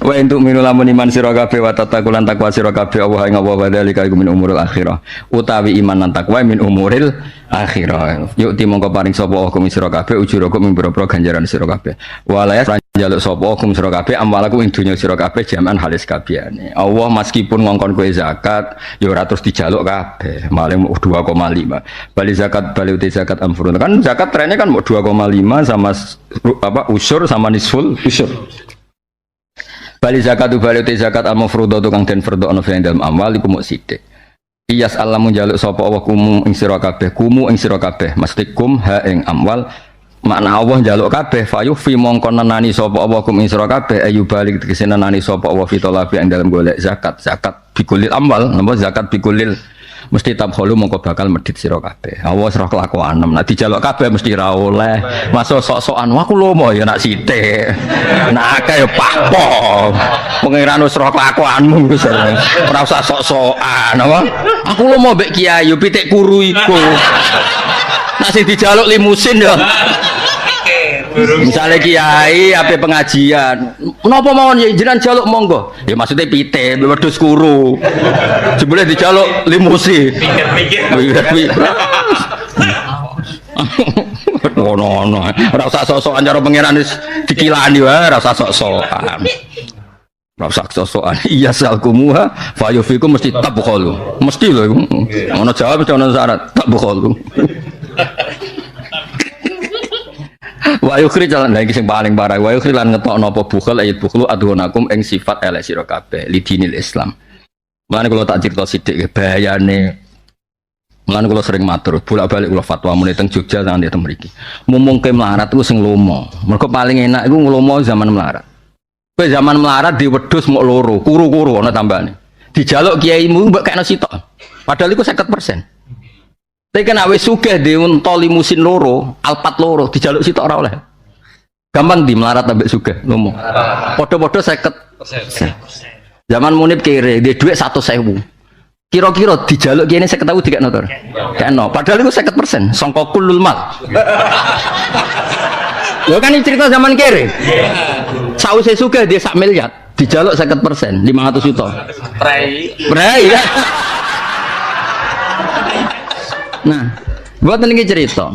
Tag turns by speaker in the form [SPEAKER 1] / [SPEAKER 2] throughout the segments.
[SPEAKER 1] Wa entuk minu lamun iman sira kabeh wa tatakulan takwa sira kabeh Allah ing apa badalika iku min umuril akhirah. Utawi iman lan takwa min umuril akhirah. Yuk ti mongko paring sapa hukum sira kabeh ujurakum ing boro-boro ganjaran sira kabeh. Walayas njaluk sapa hukum sira kabeh amwalaku ing dunya sira kabeh jaman halis kabehane. Allah meskipun ngongkon kowe zakat ya ora terus dijaluk kabeh. Maling 2,5. Bali zakat bali uti zakat amfurun. Kan zakat trennya kan 2,5 sama apa usur sama nisful usur. Bali zakat bali uti zakat al-mafruḍah kang den fardhono ing dalem amal iku muk sithik. Iyas Allah munjaluk sapa Allah kumu ing sira kabeh kumu ing sira kabeh mastikum ha ing amwal makna Allah njaluk kabeh fayuh fi mongkon nenani sapa Allah kum ing sira kabeh ayu balik tegese nenani sapa Allah fitolabi ing dalem golek zakat bikulil amwal napa zakat bikulil mesti tabkhulu mongko bakal medhit sira kabeh. Awas roh kelakuanem. Nek dijaluk kabeh mesti ra oleh. Masuk sok-sokan aku lomo ya nak sithik. Nek akeh ya pakpo. Pangeran wis roh kelakuanmu wis ora usah sok-sokan apa. Aku lomo mbek kiai yo pitik kuru iku. Nek sing dijaluk limusin ya. Misalnya kiai apa pengajian kenapa mawon ya jenengan jaluk monggo ya maksudnya pite wedhus kuru jebule dijaluk limusi pikir ngono ora usah sok-sokan cara pangeran wis dikilani wae ora usah sok-sokan ora usah sok-sokan iya salkumuha fa yufikum mesti tabkhulu mesti lho ono jawab mesti ono syarat tabkhulu wa yukri jalan lagi sing paling parah wa yukri lan ngetokno apa bukhul ayat bukhlu adhunakum ing sifat elek sira kabeh lidinil Islam. Mulane kula tak crito sithik bahayane. Mulane kula sering matur bolak-balik kula fatwa muni teng Jogja nang teng mriki. Mumungke melarat iku sing lomo. Mergo paling enak iku nglomo zaman melarat. Kowe zaman melarat di wedhus mok loro, kuru-kuru ana tambane. Dijaluk kiaimu mbok kena sitok. Padahal iku 50%. Tapi kena wis sugih di unta limusin loro, alpat loro, dijaluk sitok ora oleh. Gampang di melarat ambek sugih ngomong. Padha-padha 50%. Zaman Munib kere, dia duit 100.000. Kira-kira dijaluk kene 50.000 dikekno to? Kekno. Padahal itu 50%, sangka kulul mal. Lho kan cerita zaman kere. Sause sugih dia 1 miliar, dijaluk 50%, 500 juta. Prai ya. Nah, buat ini cerita.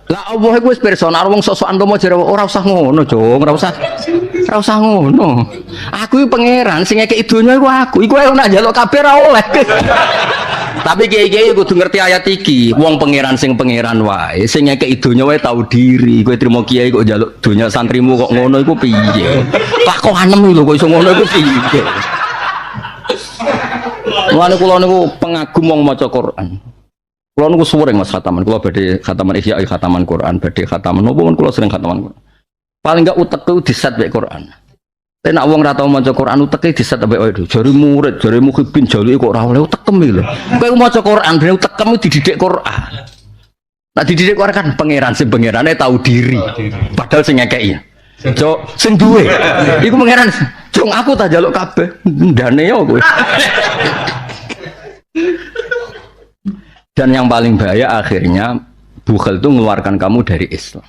[SPEAKER 1] Lah Allah iku wis personal wong sok-sokan lomo jare ora usah ngono, Jong, ora usah ngono. Aku iki pangeran sing ngekeki donya iku aku. Iku ae nak njaluk kabeh ora oleh. Tapi kiai-kiai kudu ngerti ayat iki. Wong pangeran sing pangeran wae, sing ngekeki donya wae tau diri. Kowe trimo kiai kok njaluk donya santrimu kok ngono iku piye? Lakonem lho kok iso ngono iku piye? Mulane kula niku pengagum wong maca Quran. Kula niku suwering Mas khataman, kula badhe khataman Ihya, khataman Quran, badhe khataman napa men kula sering khataman Quran. Paling enggak utekku diset mek Quran. Tapi nek wong ra tau maca Quran uteke diset mek wae. Jare murid, jare mukhibin jaluke kok ora oleh utekem iki lho. Kowe maca Quran ben utekem dididik Quran. Nek dididik Quran kan pangeran sing pangerane tau diri. Padahal sing ngekeki. Cok sing duwe. Iku pangeran. Jong aku tak njaluk kabeh. Ndane yo kowe. Dan yang paling bahaya akhirnya bukhel itu mengeluarkan kamu dari Islam.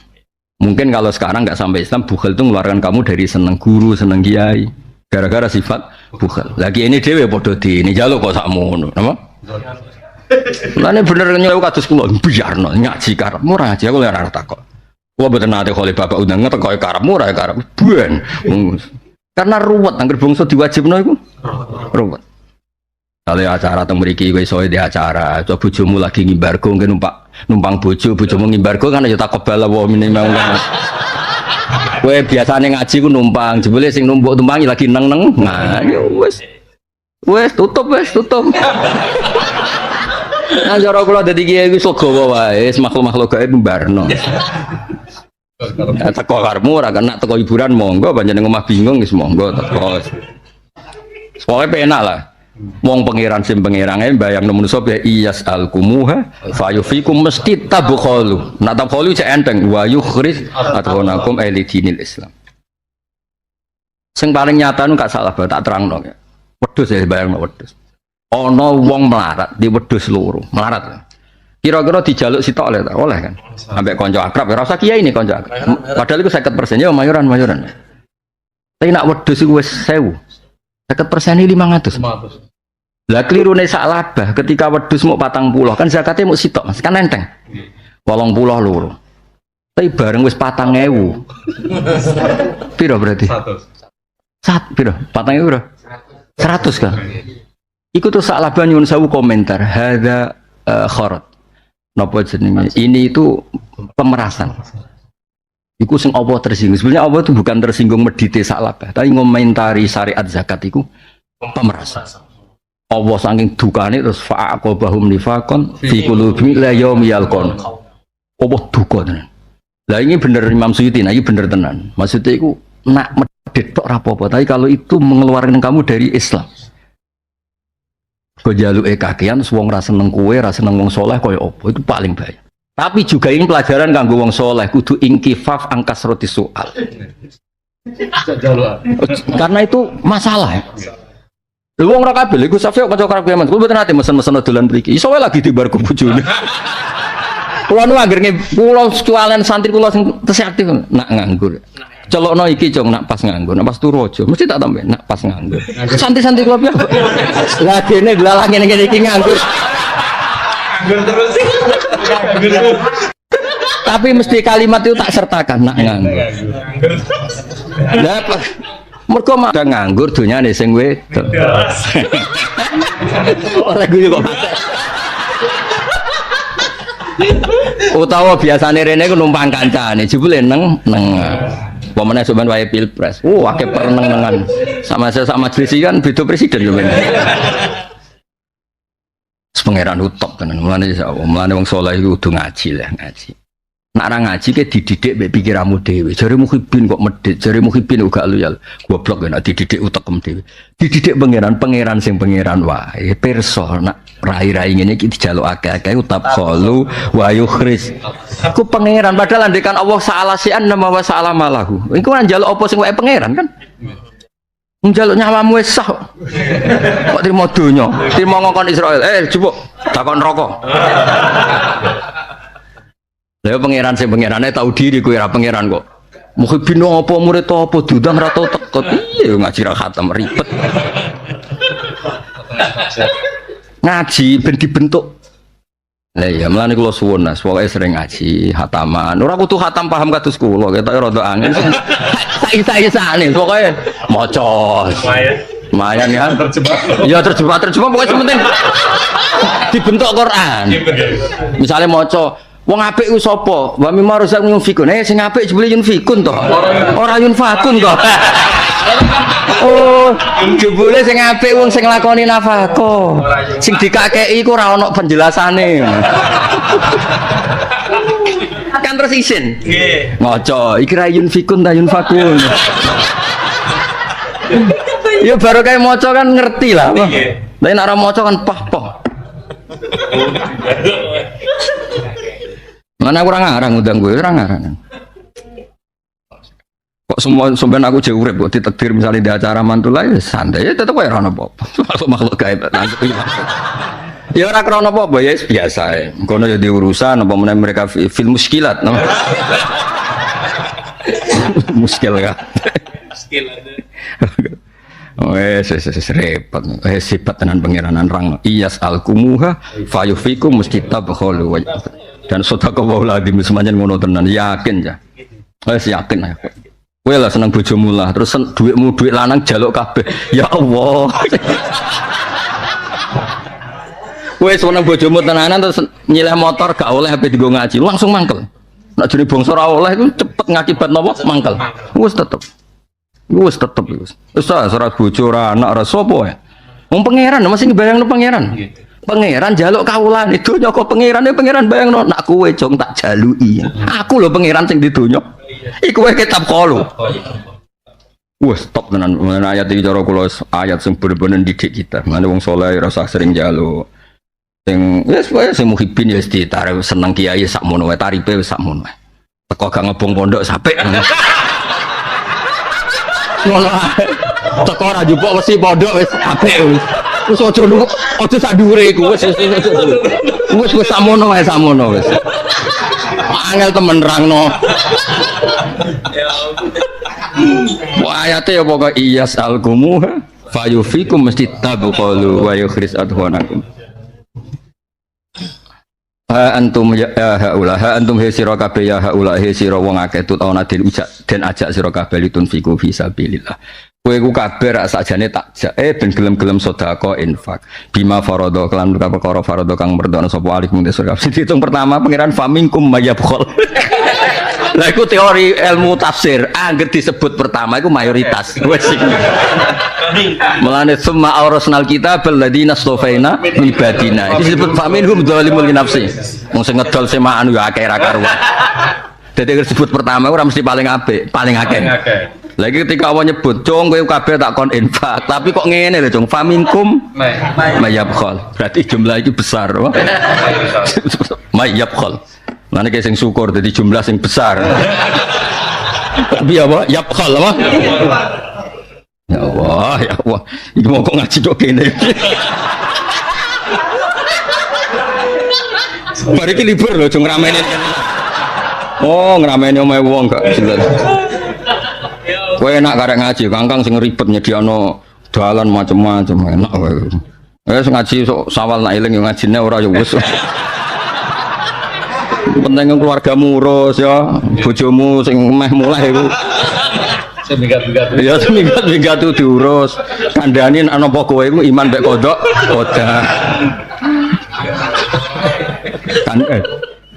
[SPEAKER 1] Mungkin kalau sekarang nggak sampai Islam, bukhel itu mengeluarkan kamu dari seneng guru, seneng kiai. Gara-gara sifat bukhel. Lagi ini dewe podo di ini jaluk kok sakmono, apa? Lah ini bener nyewu kados kula biarno ngaji karep murah ngaji aku ora takok. Kula mboten nate khole bapak undang teko karep murah karep ben. Karena ruwet angger bangsa diwajibno iku. Ruwet. Kalau acara teng mriki kowe iso di acara, coba bojomu lagi ngimbargo mungkin numpang bojomu ngimbargo kan ya takobal wa minimal. Kowe biasane ngaji ku numpang, jebule sing numpuk tumpangi lagi neng-neng. Nah, ya wis. Wis tutup. Nah, cara kula dadi kiai wis legowo wae, makhluk-makhluk gaib mbarno. Teko karmu ora kena teko hiburan monggo, panjenengan omah bingung wis monggo teko. Pokoke penak lah. Wong pangeran sim pangerane mbayangno manusa ya iyas alkumuha fayufikum mesti tabkhulu. Nak tabkhulu cek enteng wa yukhrij adhunakum lidinil Islam. Sing paling nyata nu gak salah tak terangno ya. Wedhus ya bayangno wedhus. Ana wong melarat di wedhus loro, melarat. Kira-kira dijaluk sitok oleh kan? Sampai kanca akrab ya ora usah kiai ini kanca akrab. Padahal iku 50% ya mayoran. Tapi nak wedhus iku wis 1000. 50% ini 500. Lah klirune sak labah ketika wedhus mau 40 kan zakatnya mau sitok Mas, kan enteng. 82. Tapi bareng wis 4000. Piro berarti? 100. Piro? 4000 piro? 100 kan. Iku tuh sak labah nyuwun sewu komentar. Hadza kharat. Napa jenenge? Ini itu pemerasan. Iku sing Allah tersinggung. Sebenarnya Allah itu bukan tersinggung medite sak labah, tapi ngomentari syariat zakat iku pemerasan. Allah saking dukane terus fa'aqabahum nifaqan fi qulubihim la yaum yalqon. Allah duka tenan. Lah ini bener Imam Suyuti, nah ini bener tenan. Maksudnya iku nak medit tok ora apa-apa, tapi kalau itu mengeluarkan kamu dari Islam. Kau jaluke kakean wong ra seneng kowe, ra seneng wong saleh kaya apa, itu paling bahaya. Tapi juga ini pelajaran kanggo wong saleh kudu inkifaf angkas roti soal. Karena itu masalah. Lu wong ora kabeh iku Syafi'i kanca karep kiamat. Kuwi mboten ate mesen-mesen dolan mriki. Iso wae lagi dibar ku bojone. Kulo nu anggere kulo sekalian santri kulo sing tesih aktif nak nganggur. Celokno iki jong nak pas nganggur, nak pas turu aja. Mesti tak tambahin nak pas nganggur. Santri-santri kulo piye? Lah dene delalah ngene-ngene iki nganggur. Terus. Tapi mesti kalimat itu tak sertakan nak nganggur. Lah mergo mak nganggur dunyane sing wedok. Ora gue kok. Utawa biasane rene ku numpang kancane, jebule neng. Pemene sampean wae pilpres. Akeh pereneng-nengan. Sama majelis kan beda presiden sampean. Pangeran utop tenan. Mulane wong saleh iku kudu ngaji lah, ngaji. Nek ora ngaji ke dididik mbek pikiranmu dhewe. Jare muhibin kok medhit, jare muhibin gak loyal. Goblok nek dididik utekem dhewe. Dididik pangeran sing pangeran wae. Pirsa nek rai-rai ngene iki dijaluk akeh-akeh utap qalu wa yukhris. Ku pangeran padahal andekan Allah sa'ala si'an nama wa sa'ala malahu. Iku kan njaluk apa sing wae pangeran kan? Njaluk nyawamu wis sah. Kok trimo donya, trimo ngongkon Israel. Jupuk, takon neraka. Lah pangeran sing pangerane tahu diri kowe ora pangeran kok. Muhibin apa murid apa dudang ra tau teko. Piye ngaji ra khatam ribet. Ngaji ben dibentuk. Lah iya mlane kula suwun Mas, pokoke sering ngaji, khataman. Ora kudu khatam paham kados kula, ketok rada angel. Isa-isane pokoke maca. Lumayan ya. Ya terjemah pokoknya penting dibentuk Quran. Misalnya maca wong apik ku sapa? Wa mimma razaqnahum yunfikun. Sing apik jebule yunfikun to. Ora yunfakun to. Oh, jebule sing apik wong sing nglakoni nafako. Sing dikakeki iku ora ana penjelasane. Kan terus isin. Nggih. Maca iki ra yunfikun ta yunfakun. Ya baru kayak maca kan ngerti lah. Tapi nek ora maca kan pah-pah. Mana kurang ngarang udang gue, kurang ngarang. Kok semua sampean aku jauh urip kok ditakdir misalnya di acara mantulah ya santai ya tetep wae ora apa-apa. Makhluk gaib ya ora krana apa-apa ya biasa ya. Kono jadi urusan apa meneh mereka film muskilat. Muskil kan. Muskil ada. Repot. Sifat tenan pengiranan rang. Iyas al-kumuha fayufikum mustitabkhulu. Dan sedekah wae di semanjen ngono tenan yakin ya. Wis yakin ya. Kowe lah seneng bojomu lah terus dhuwitmu dhuwit lanang jaluk kabeh. Ya Allah. Kowe seneng bojomu tenanan terus nyileh motor gak oleh ape digo ngaji langsung mangkel. Nek jane bangsa ora oleh iku cepet ngakibat napa mangkel. Wis tetep. Wis ora bojo ora anak ora sapa ya. Wong pangeran masih ngebayangno pangeran. Pangeran jaluk kawulan itu nyoko pangerane pangeran bayangno nak kowe jong tak jaluki. Aku lho pangeran sing di donya. Iku wae kitab qalu. Wes top tenan ayat iki cara kula ayat sing bener-bener didik kita. Mane wong saleh rasa sering njaluk. Sing wis wae sing muhibin ya wis ditarik seneng kiai sakmono wae taripe wis sakmono wae. Teko gak ngebong pondok sampe. Ngono ae. Teko ora njupuk mesti pondok wis apik wis. Wis aja sak dhuwure iku wis sakmono wae sakmono wis. Angel temen rangno. ayate ya pokoke iyas alkumu fayufikum mesti tabqalu wa yukhris adhanakum. Ha antum ya haula ha antum he sira kabeh ya haula he sira wong akeh tut ana den ujak den ajak sira kabeh litun fiku fi sabilillah. Kowe ku kabeh rak sakjane tak jak ben gelem-gelem sedekah infak. Bima farada kelan perkara farada kang merdono sapa alik mung sira kabeh. Hitung pertama pangeran famingkum mayabkhol. Lah iku teori ilmu tafsir, angger disebut pertama iku mayoritas. Wes iki. Mulane summa aurasnal kitab alladziina stofaina min badina. Iki disebut faminhum dzalimul li nafsi. Wong sing ngedol semaan yo akeh ra karuan. Dadi disebut pertama ora mesti paling apik, paling akeh. Lagi ketika Allah nyebut, "Cung kowe kabeh tak kon infak." Tapi kok ngene lho, Cung, faminkum mayabkhol. Berarti jumlah itu besar, wah. Mayabkhol. Mana kayak sing syukur jadi jumlah sing besar. Tapi apa? Yabkhol apa? Ya Allah, ya Allah. Ini mau kok ngaji dok ini. Mari kita libur loh, cung ramein. Oh, ngeramein omae wong gak jelas. Kowe enak karek ngaji, kangkang sing ribet nyediano dalan macam-macam enak kowe. Wis ngaji sok sawal nak eling yo ngajine ora yo wis. Penting keluargamu urus ya, bojomu sing meh mulai iku. Seminggat-minggat. Ya seminggat-minggat itu diurus. Kandhani ana apa kowe iku iman mek kodok, kodha.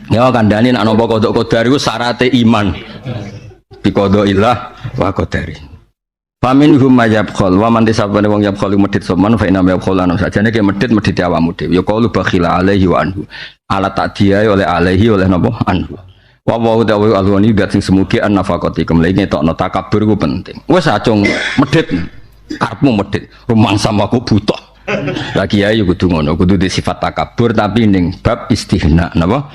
[SPEAKER 1] Ya kandhani ana apa kodok kodar iku syaraté iman. Bi qadaillah wa qadari. Faminhum mayabkhol wa man tisabane wong yabkhol medhit soman fa inna yabkhol ana sajane ke medhit awakmu dhewe ya qalu bakhila alaihi wa anhu ala ta'diyai oleh alaihi oleh napa anhu wa wa ta'ala alwani dat sing semuge an nafaqati kemle ngetokno takabur ku penting wis acung medhit karepmu medhit rumangsa aku butuh lagi ayo kudu ngono kudu di sifat takabur tapi ning bab istihna napa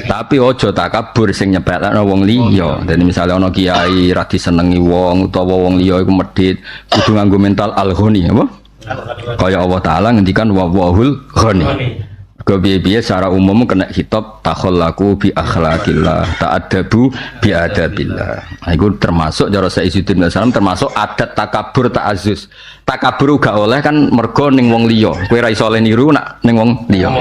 [SPEAKER 1] tapi aja takabur sing nyepelekno wong liya dadi misale ana kiai ra disenengi wong utawa wong liya iku medhit kudu nganggo mental al-ghani apa kaya Allah taala ngendikan wa wahul ghani kebiye secara umum kena hitop takhallaku bi akhlaqillah ta'addabu bi adabillah. Nah, itu termasuk cara Sayyidina Rasulullah termasuk adat takabur ta'azzus. Takabur gak oleh kan mergo ning wong liya. Kowe ra iso niru nak ning wong liya.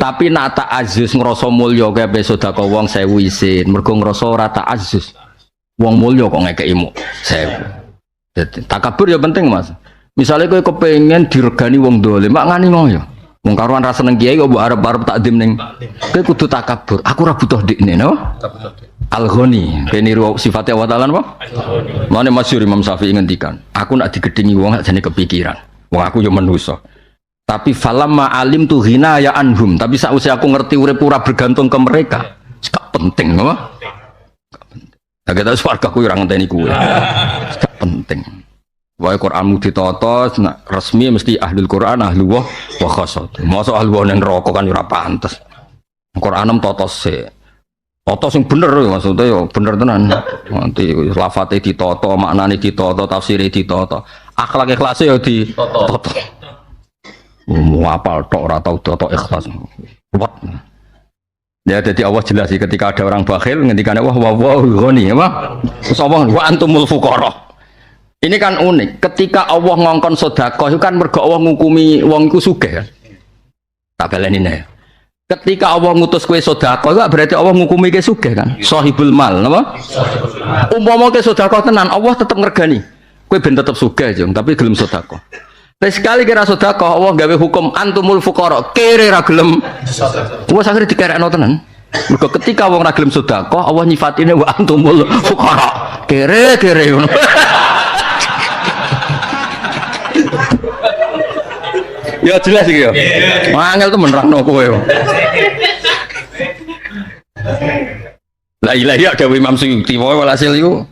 [SPEAKER 1] Tapi nak ta'azzus ngrasa mulya kaya sedekah wong 1000 isin, mergo ngrasa ora ta'azzus. Wong mulya kok ngekeki 1000. Dadi takabur ya penting, Mas. Misalnya kowe kepengin diregani wong dolim, mak ngani ngoyo. Wong karuan ra seneng kiai kok mbok arep-arep takdim ning. Kowe kudu takabur. Aku ora butuh dikne, no? Al-Ghani. Kowe niru sifate Allah Taala apa? Mane masyhur Imam Syafi'i ngendikan, aku nak digedhingi wong jane kepikiran. Wong aku yo manusa. Tapi falamma alim tu ghina ya anhum. Tapi sakwise aku ngerti urip ora bergantung ke mereka. Gak penting, no? Gak penting. Lah kita swargaku ora ngenteni kuwe. Gak penting. Wae Qur'anmu ditata resmi mesti ahlul Qur'an ahlullah wa khassat. Mosok ahlullah ning neraka kan ora pantes. Qur'anem tata sik. Tata sing bener maksudnya ya bener tenan. Nanti lafate ditata, maknane ditata, tafsire ditata. Akhlak ikhlase ya ditata. Mau apal tok ora tau tata ikhlas. Kuat. Ya jadi Allah jelas ketika ada orang bakhil ngendikane wah wa ghani apa? Sapa wa antumul fuqara. Ini kan unik. Ketika Allah ngongkon sedekah itu kan mergo Allah ngukumi wong iku sugih kan. Tak baleni nek. Ketika Allah ngutus kowe sedekah itu berarti Allah ngukumi kowe sugih kan. Sahibul mal, napa? Umpama kowe sedekah tenan, Allah tetep ngergani. Kowe ben tetep sugih, Jung, tapi gelem sedekah. Tapi sekali kira sedekah Allah gawe hukum antumul fuqara, kere ra gelem sedekah. Wes akhire dikerekno tenan. Mergo ketika wong ra gelem sedekah, Allah nyifatine wa antumul fuqara. Kere ngono. Ya jelas iki ya. Angel temen rahno kowe. La ilaha illallah dewe Imam Suyuti wae walhasil iku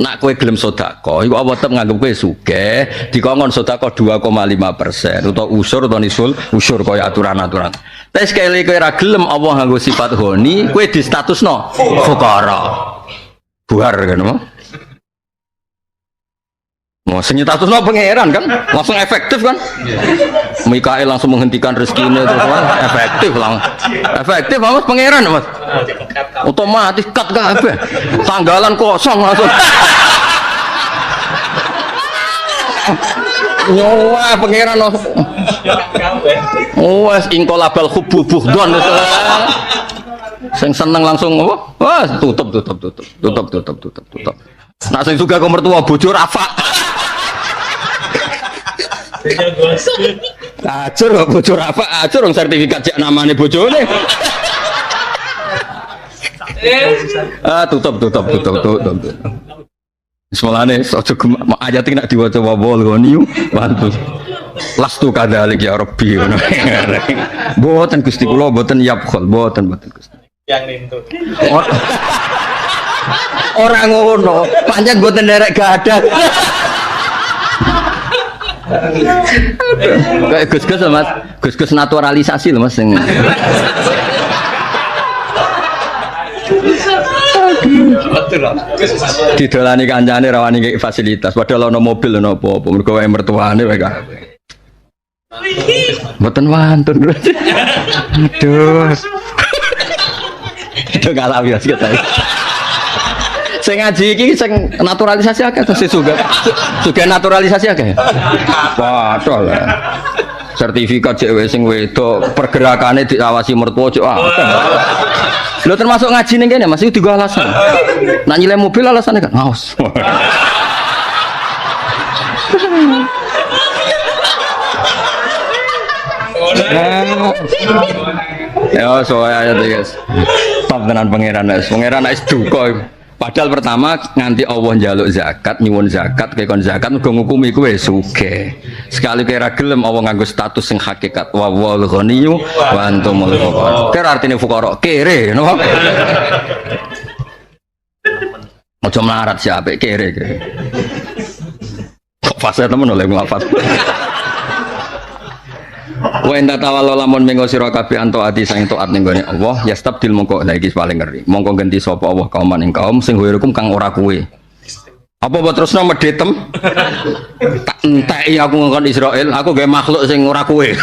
[SPEAKER 1] nak kowe gelem sedekah iku apa tetep nganggep kowe sugih dikongkon sedekah 2,5% utawa usur utawa nisul usur kaya aturan-aturan. Tes sekali kowe ra gelem Allah nganggo sifat ghani kowe di statusno fuqara. Buar kan apa? Mau status no pangeran kan langsung efektif kan? Mikael langsung menghentikan rezekinya terus efektif mas pangeran mas otomatis cut kabeh tanggalan kosong langsung Wah, pangeran no. Oh, wes ingkolabal hubbu buhdon. Sing seneng langsung apa? Wah, tutup. Nah, sing juga kok mertua bojo Rafa. Acur kok bojo Rafa, acur wong sertifikat cek namane bojone. Tutup. Semalane aja ayat iki nek diwaca wawol ngoniu wantu. Lastu kadzalik ya Rabbi. Mboten Gusti kula mboten yabkhul, mboten Gusti. Yang nintu. Ora ngono, pancen mboten nderek gadah. Kayak Gus-gus Mas, Gus-gus naturalisasi lho Mas sing. Didolani kancane rawani kayak fasilitas padahal ono mobil ono apa-apa mergo wae mertuane wae kabeh. Mboten wantun. Aduh. Itu kalah biasa kita. Sing ngaji iki sing naturalisasi akeh to sing juga naturalisasi akeh. Padahal sertifikat cewek sing wedok pergerakannya diawasi mertua cek lo termasuk ngaji nih kayaknya masih tiga alasan nak nyilai mobil alasannya kan ngaus ya soalnya guys top tenan pangeran es duka. Padahal pertama nganti Allah njaluk zakat, nyuwun zakat, kekon zakat uga ngukumi kowe sugih. Sekali kira gelem Allah nganggo status sing hakikat wa wal ghaniyyu wa antumul fuqara. Kira artine fuqara kere, napa? Aja melarat si apik kere. Kok fase temen oleh nglafat. Wa inta tawallo lamun mengko sira kabeh anto ati sang taat ning gone Allah yastabdil mongko lha iki paling ngeri mongko ganti sapa Allah kauman ing kaum sing hukum kang ora kuwe apa mbok terusno medetem tak enteki aku ngongkon Israel aku gawe makhluk sing ora kuwe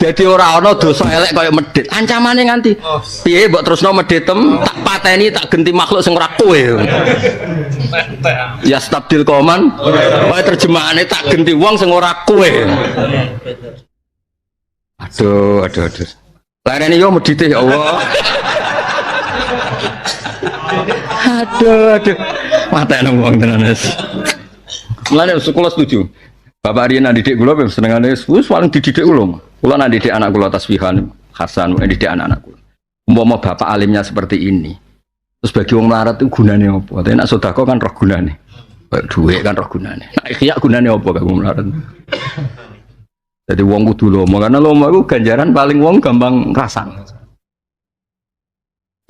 [SPEAKER 1] dadi ora ana dosa elek kaya medhit ancamane nganti piye mbok terusno medetem tak pateni tak genti makhluk sing ora kuwe ya stabdil koman wae terjemahane tak genti wong sing ora kowe aduh larene yo medhite ya Allah aduh matene wong tenan wis mulane sekolah setuju Bapak Rian didik kula senengane wis paling dididik kula nak didik anak kula tasbihan Hasan didik anak-anak kula umpama bapak alimnya seperti ini. Terus bagi wong melarat itu gunane apa? Tapi nak sedekah kan roh gunane. Kayak dhuwit kan roh gunane. Nak ikhya gunane apa kanggo wong melarat? Jadi wong kudu lomo karena lomo itu ganjaran paling wong gampang ngrasani.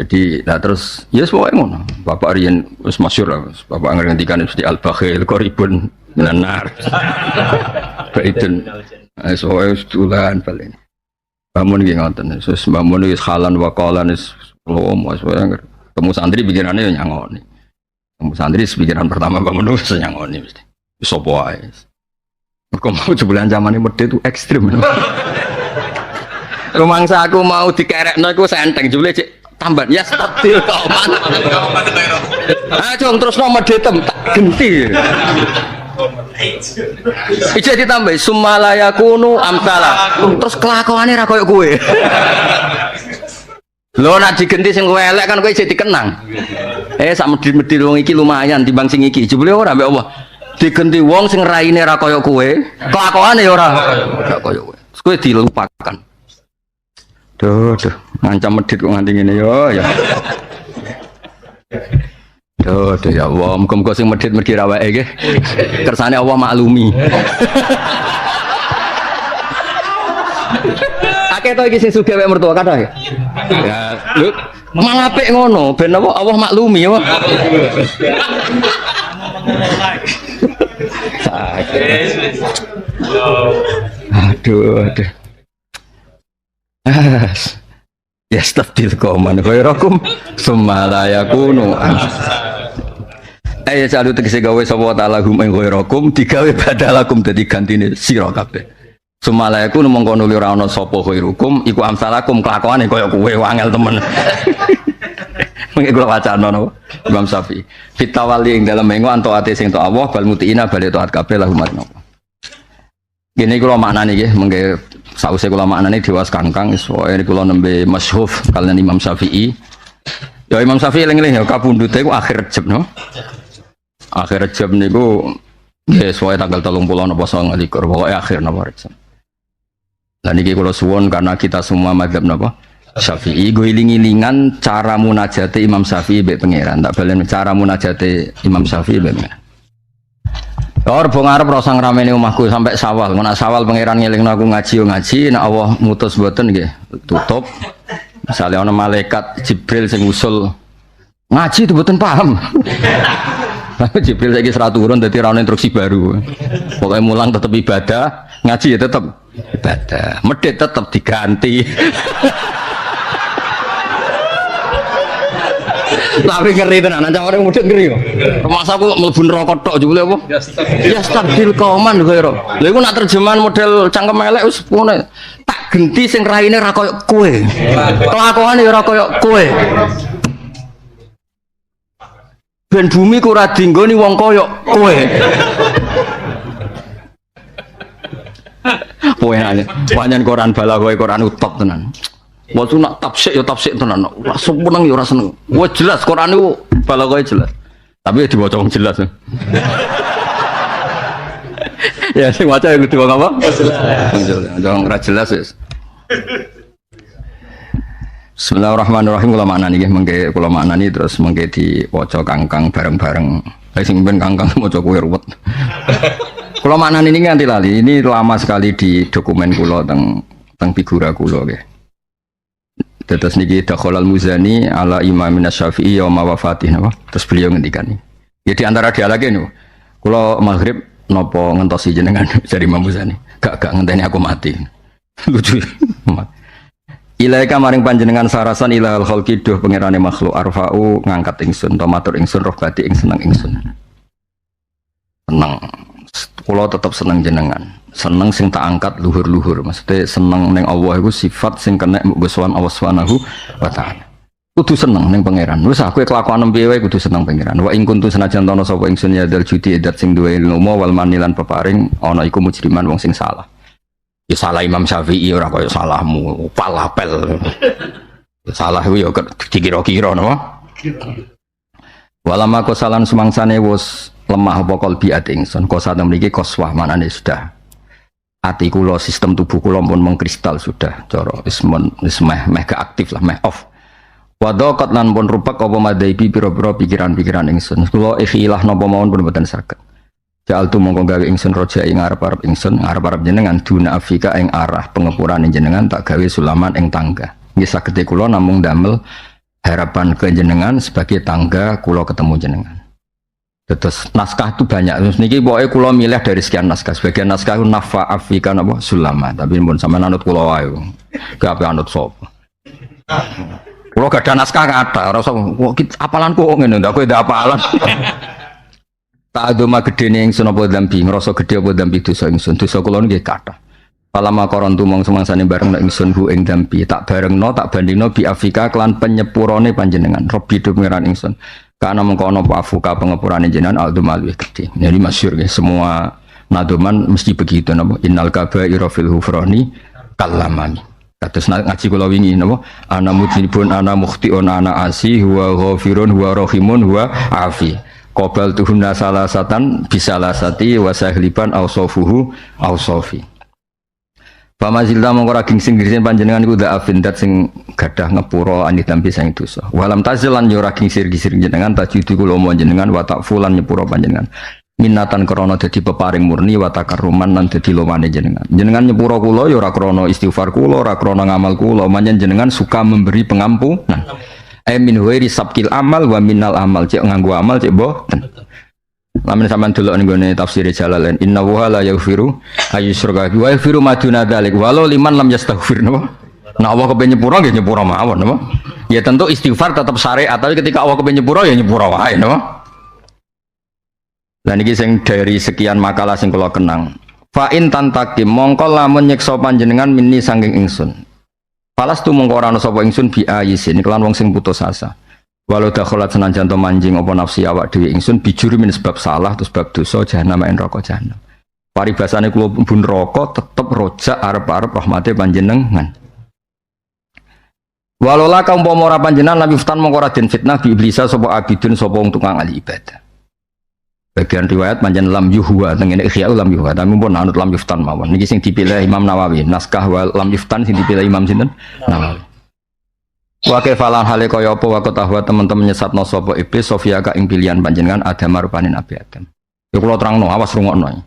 [SPEAKER 1] Jadi nah terus ya pokoke ngono. Bapak Riyen wis masyhur lah. Bapak ngendikan mesti al-bakhil qaribun minan nar. Baitun. Soe tulan paling. Bangun nggih ngoten. Terus bangun wis halan waqalan wis lomo soe temu santri pikirannya ya nyangoni. Temu santri pikiran pertama bangun wis nyangoni mesti. Wis opo ae. Mergo mau sebulan zamane medhe itu ekstrim. Rumangsa aku mau dikerekno iku senteng jebule cek tamban ya stabil kauman. Jong terus no medhe tem tak genti. Ijek ditambah sumalaya kunu amsala. Terus kelakuane ra koyo kowe. Lho nak digenti sing kowe elek kan kowe isih dikenang. Sak medhi-medhi wong iki lumayan timbang sing iki. Jebule ora mbek Allah. Digenti wong sing raine ra kaya kowe, kelakuane ora kaya kowe. Kowe dilupakan. Duh, ngancam medhit kok nganti ngene yo ya. Duh ya Allah, muga-muga sing medhit mergi awake nggih. Kersane Allah maklumi. Akeh to iki sing sugih wek mertua kathah ya. Ya, lho malah apik ngono, ben apa Allah maklumi ya. Aduh. Ya stafil koman khairakum summa la yakunu. Ayo salu tegese gawe sapa taala hum ing khairakum digawe badalakum dadi gantine sira kabeh. Summa la yakunu mongko nuli ora ana sapa khairukum iku amsalakum kelakuane kaya kowe wangel temen. Mengko kula wacana napa Imam Syafi'i. Fitawali ing dalem mengo antaate sing to Allah bal mutiina bali taat kabeh lahum napa. Gini kula maknane nggih mengke sause kula maknane dewas kangkang wis wae kula nembe masyhuf kalian Imam Syafi'i. Ya Imam Syafi'i eling-eling ya kapundhute iku akhir Rejab no. Akhir Rejab niku nggih wae tanggal 30 napa 29 pokoke akhir napa Rejab. Lah niki kula suwun karena kita semua mazhab napa Syafi'i go iling-ilingan cara munajate Imam Syafi'i mbek pangeran. Tak balen cara munajate Imam Syafi'i mbek pangeran. Or bong arep rasa ngrameni omahku sampai Sawal. Nek Sawal pangeran ngelingno aku ngaji yo ngaji, nek Allah mutus mboten nggih tutup. Misalnya ana malaikat Jibril sing usul ngaji itu mboten paham. Jibril saiki ora turun dadi ora ono instruksi baru. Pokoke mulang tetep ibadah, ngaji ya tetep ibadah. Medhit tetep diganti. Tapi ngeri tenan, ancam orang muda ngeri kok. Masa aku mlebu neraka tok jebule apa? Ya stabdil kauman kaya. Lha iku nak terjemahan model cangkem elek wis ngono. Tak genti sing raine ra koyo kowe. Kelakuane ya ora koyo kowe. Ben bumi ku ora dinggoni wong koyo kowe. Kowe aja. Panjen Quran bala kowe Quran utop tenan. Waktu nak tafsir ya tafsir tenan. Ora seneng ya ora seneng. Wah jelas Quran itu balagoe jelas. Tapi dibaca wong jelas. Ya sing waca ya kudu wong apa? Jelas. Jangan ora jelas wis. Bismillahirrahmanirrahim. Kula maknani nggih mengke kula maknani terus mengke diwaca kangkang bareng-bareng. Sing ben kangkang maca kowe ruwet. Kula maknani ini nganti lali. Ini lama sekali di dokumen kula teng figura kula nggih. Terus niki Dakhalal Muzani ala Imam Syafi'i yaum wafatih napa. Terus beliau ngendikan ini. Ya di antara dialage niku. Kula maghrib napa ngentosi jenengan dari Imam Muzani. Gak ngenteni aku mati. Lucu. Ilaika maring panjenengan sarasan ilal khalqi duh pangerane makhluk arfa'u ngangkat ingsun to matur ingsun rohbati ing seneng ingsun. Seneng. Kula tetep seneng jenengan. Seneng sing tak angkat luhur-luhur, maksudnya seneng neng Allah itu sifat sing kena mbeswan Allah Subhanahu wa taala. Kudu seneng neng pangeran. Wis aku kelakuan piye wae kudu seneng pangeran. Wa ing kuntu senajan tono sapa ingsun ya dal judi edat sing duwe ilmu wal manilan peparing ana iku mujriman wong sing salah. Ya salah Imam Syafi'i ora kaya salahmu, palapel. Salah iku ya dikira-kira napa? Walama kosalan sumangsane wis lemah apa kalbi ati ingsun. Kosa mriki koswah manane sudah. Ati kula sistem tubuh kula pun mengkristal sudah cara wis meh gak aktif lah meh off. Wadaqat lan pun rupek apa madaibi pira-pira pikiran-pikiran ingsun. Kula ikhilah napa mawon pun mboten saged. Ja'altu mongko gawe ingsun roja ing arep-arep ingsun, arep-arep jenengan duna afika ing arah pengepurane jenengan tak gawe sulaman ing tangga. Nggih saged kula namung damel harapan ke jenengan sebagai tangga kula ketemu jenengan. Terus naskah itu banyak. Terus niki pokoknya kula milih dari sekian naskah. Sebagian naskah itu nafa afika napa sulama. Tapi pun sampean anut kula wae. Gak ape anut sapa. Kula gak ada naskah kata. Ora usah apalanku kok ngene ndak kowe ndak apalan. Tak adoma gedene ingsun apa dambi, ngrasa gedhe apa dambi dosa ingsun. Dosa kula nggih kathah. Palama koron tumong semangsane bareng nek ingsun bu ing dambi, tak barengno tak bandingno bi afika kelan penyepurane panjenengan. Robi dumiran ingsun. Karena mengkono afuka pengepurane jenengan aldumal wih gede. Jadi masyhur nggih semua nadoman mesti begitu napa. Innal kaba'ira fil hufrani kalamani. Kados ngaji kula wingi napa. Ana mujibun ana mukhtiun ana asi huwa ghafirun huwa rahimun huwa afi. Qabal tuhunna salasatan bisalasati wa sahliban ausofuhu ausofi. Pamazilta mongko ra gingsing girsing panjenengan iku da'afin dat sing gadah ngepura ani dampi sing dosa. Walam tazilan yo ra gingsir-gingsir jenengan tajudu kula jenengan wa takfulan nyepura panjenengan. Minatan krana dadi peparing murni wa takaruman lan dadi lowane jenengan. Jenengan nyepura kula yo ora krana istighfar kula, ora krana ngamal kula, manjen jenengan suka memberi pengampunan. Min wairi sabkil amal wa minal amal cek nganggo amal cek boten. Lamun sampean delok nggone tafsir Jalalain inna wa la yaghfiru ayyusyraka wa yaghfiru ma duna dzalik walau liman lam yastaghfir napa. Nah Allah kepen nyepura nggih nyepura mawon napa. Ya tentu istighfar tetap syariat tapi ketika Allah kepen nyepura ya nyepura wae napa. Lah niki sing dari sekian makalah sing kula kenang. Fa in tantakim mongko lamun nyiksa panjenengan minni saking ingsun. Falas tu mongko ora ana sapa ingsun bi ayisin kelan wong sing putus asa. Walau dakhalat senajan to manjing apa nafsi awak dhewe ingsun bijuri min sebab salah terus sebab dosa jahanam en neraka jahanam. Paribasane kula pun neraka tetep rojak arep-arep rahmate panjenengan. Walola kaum umpama ora panjenengan lam yuftan mongko ora den fitnah bi iblisa sapa abidun sapa wong tukang ahli ibadah. Bagian riwayat panjenengan lam yuhwa tengene ikhya lam yuhwa tapi pun anut lam yuftan mawon. Niki sing dipilih Imam Nawawi, naskah wa lam yuftan sing dipilih Imam sinten? Nawawi. Wa kefalan hale kaya apa wa tahwa teman-teman nyesatno sapa iblis sofia ka ing pilihan panjenengan Adam rupane Nabi Adam. Ya kula terangno awas rungokno.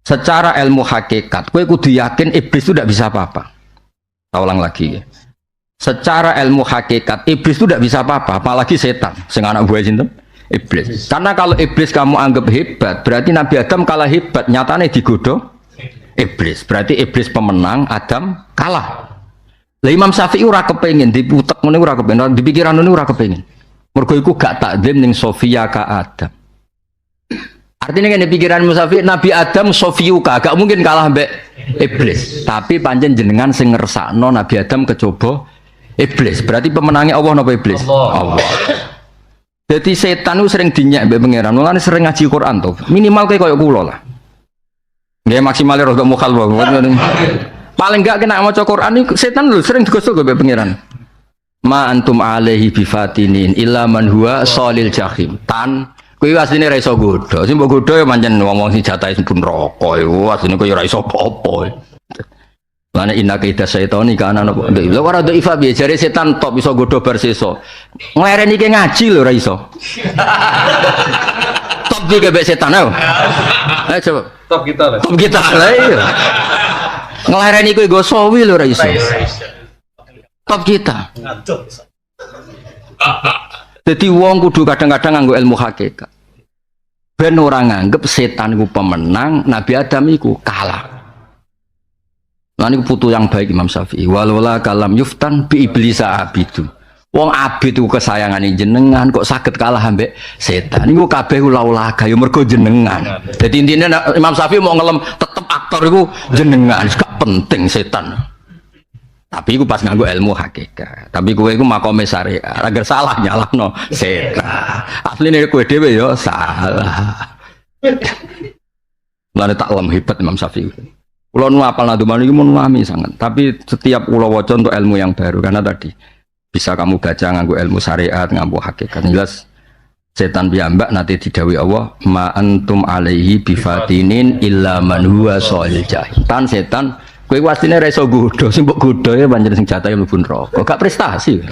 [SPEAKER 1] Secara ilmu hakikat kowe kudu yakin iblis itu tidak bisa apa-apa. Tak ulang lagi ya. Secara ilmu hakikat iblis itu tidak bisa apa-apa, apalagi setan sing anak buah sinten iblis. Karena kalau iblis kamu anggap hebat berarti Nabi Adam kalah hebat, nyatane digodho iblis, berarti iblis pemenang, Adam kalah. Lah Imam Syafi'i ora kepengin diputek ngene, ora kepengin, di pikiran ngene ora kepengin, mergo iku gak takdim ning Sofia ka Adam. Artinya kan di pikiran Syafi'i Nabi Adam Sofiuka gak mungkin kalah mbek iblis, tapi pancen jenengan sing ngersakno Nabi Adam kecoba iblis, berarti pemenangnya Allah napa iblis? Allah. Jadi setan itu sering dinyak mbek pangeran. Mulane sering ngaji Quran tuh. Minimal kayak koyo kula lah. Nggih maksimal rada mukhalaf. Paling enggak kena maca Quran iki setan lho sering digosok mbek pangeran. Ma antum alaihi bifatinin illa man huwa salil jahim. Tan kuwi asline ra iso godho. Sing mbok godho ya pancen wong-wong sing jatahe pun neraka iku asline koyo ora iso apa-apa. Lane inna kaida syaitani kana napa lha ora do ifa biye jare setan tok iso godho bar sesa. Nglereni iki ngaji lho ora iso. Top iki mbek setan ayo. Ayo coba. Top kita lah. Top kita lah iya. Nglereni kuwi go sawi lho ora iso. Top kita. Jadi wong kudu kadang-kadang nganggo ilmu hakikat. Ben ora nganggep setan iku pemenang, Nabi Adam iku kalah. Nah ini putu yang baik Imam Syafi'i. Walola kalam yuftan bi iblisa abidu. Wong abid itu kesayangan jenengan kok saged kalah ambek setan. Niku kabeh ulah-ulah gaya mergo jenengan. Jadi intinya Imam Syafi'i mau ngelem tetep aktor itu jenengan. Gak penting setan. Tapi iku pas nganggo ilmu hakikat. Tapi kowe iku makome syariat. Agar salah nyalahno setan. Asline kowe dhewe ya salah. Lan tak lem hebat Imam Syafi'i. Kulo nu apal naduman iki mun wami sangat. Tapi setiap kulo waca untuk ilmu yang baru karena tadi bisa kamu baca nganggo ilmu syariat, nganggo hakikat. Jelas setan piyambak nanti didhawuhi Allah, "Ma antum alaihi bifatinin illa man huwa salil jahim." Tan setan kowe wasine ra iso godho, sing mbok godho ya pancen sing jatahe mlebu neraka. Gak prestasi.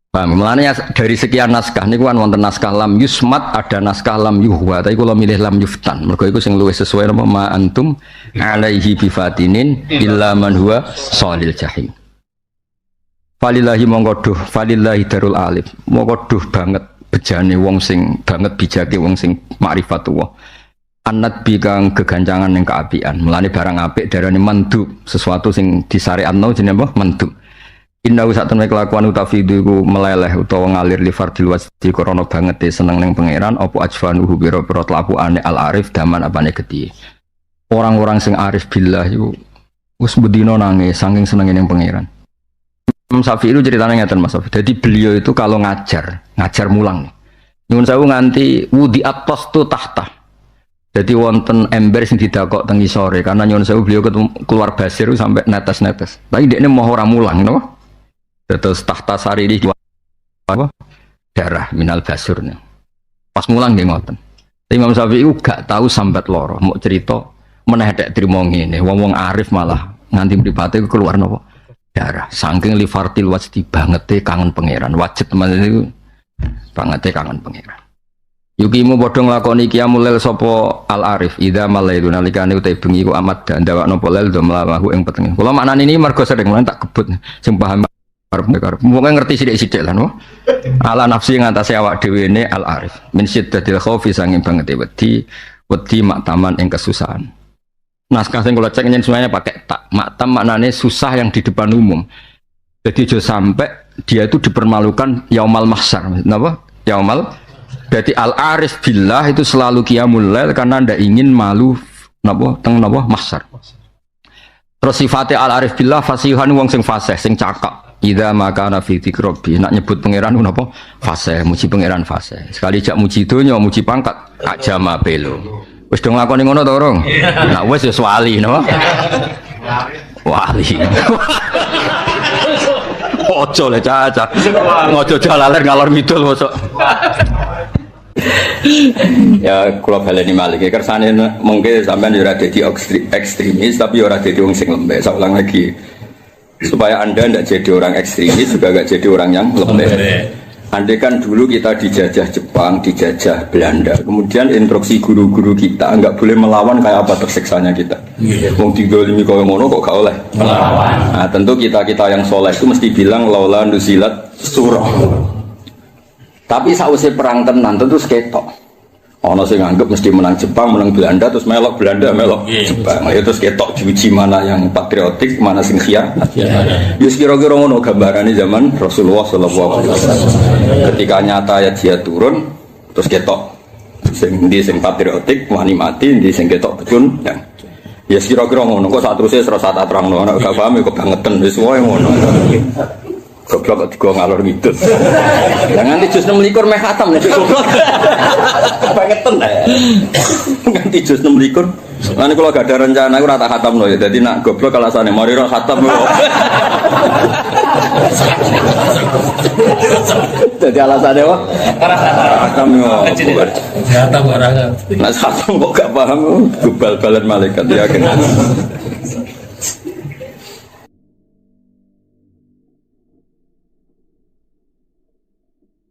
[SPEAKER 1] Paham? Mulanya dari sekian naskah niku kan wonten naskah lam yusmat, ada naskah lam yuhwa, tapi kula milih lam yuftan. Mergo iku sing luwih sesuai nama ma antum alaihi bifatinin illa man huwa salil jahim. Falillahi monggo duh, falillahi darul alif. Monggo duh banget bejane wong sing banget bijake wong sing ma'rifatullah. Anat bi kang gegancangan ning keapian. Mulane barang apik darane mandub, sesuatu sing disyariatno jenenge apa? Mandub. Inna usatun kelakuan utafidu iku meleleh utawa ngalir li fardil wasdi krana banget seneng ning pangeran apa ajfanuhu biro-biro tlapuane al arif daman apane gedhi. Orang-orang sing arif billah iku wis bedino nangis saking senenge ning pangeran. Imam Syafi'i itu ceritanya ngeten Mas Syafi'i. Jadi beliau itu kalau ngajar mulang. Nyuwun sewu nganti wudi atas tu tahta. Jadi wonten ember sing didakok teng isore karena nyuwun sewu beliau keluar basir sampai netes-netes. Tapi dekne mau ora mulang napa? Terus tahta sari ini apa? Darah minal basurnya. Pas mulang nggih ngoten. Imam Syafi'i gak tahu sambat loro, mau cerita meneh dek trimo ngene. Wong-wong arif malah nganti mripate keluar napa? Darah. Saking li fartil wajdi bangete kangen pangeran. Wajib teman itu bangete kangen pangeran. Yukimu padha nglakoni qiyamul lail sapa al arif idza malaitu nalikane uta bengi ku amat ndawakno polel do mlaku ing petenge. Kula maknane ini mergo sering lan tak kebut sing paham karep mungkin ngerti sithik-sithik lah no. Ala nafsi ngantase awak dhewe ne al arif min syiddatil khaufi sanging banget wedi maktaman ing kesusahan. Naskah sing kula cek nyen semuanya pakai tak maktam maknane susah yang di depan umum. Jadi jo sampai dia itu dipermalukan yaumal mahsyar. Napa? Yaumal. Berarti al arif billah itu selalu qiyamul lail karena ndak ingin malu napa mahsyar. Terus sifatnya al arif billah fasihan wong sing fasih sing cakap. Idza makana fi dzikri nak nyebut pangeran ku napa fase muji pangeran fase sekali jak muji donya muji pangkat ajama belo wis do nglakoni ngono to urung nak wis ya wali no wali ojo le caca ojo jalaler ngalor ngidul mosok ya kula baleni malih kersane mengke sampean yo ora dadi ekstremis tapi ora dadi wong sing lembek saya ulang lagi supaya Anda tidak jadi orang ekstremis juga gak jadi orang yang lembek. Andai kan dulu kita dijajah Jepang, dijajah Belanda, kemudian instruksi guru-guru kita nggak boleh melawan kayak apa tersiksanya kita. Wong digolimi kaya ngono kok gak oleh melawan. Nah, tentu kita yang soleh itu mesti bilang laula nusilat surah. Tapi sausé perang tenan tentu seketok. Ono sing nganggep mesti menang Jepang, menang Belanda terus melok Belanda, melok Jepang. Ya terus ketok diuji mana yang patriotik, mana sing khianat. Ya kira-kira ngono gambarane zaman Rasulullah sallallahu alaihi wasallam. Ketika nyata ya dia turun terus ketok sing ndi sing patriotik, wani mati, ndi sing ketok becun. Ya kira-kira ngono kok saterusé serasa tak terangno, nek gak paham kok bangetan wis wae ngono. Goblok kok digo ngalor ngidul. Lah nganti jus 26 meh khatam nek goblok. Bangetan. Nganti jus 26. Lan kula gak ada rencana aku ora tak khatamno ya. Dadi nak goblok alasane mari ora khatam kok. Dadi alasane apa? Ora khatam yo. Khatam ora. Nah khatam kok gak paham gobal-balan malaikat ya.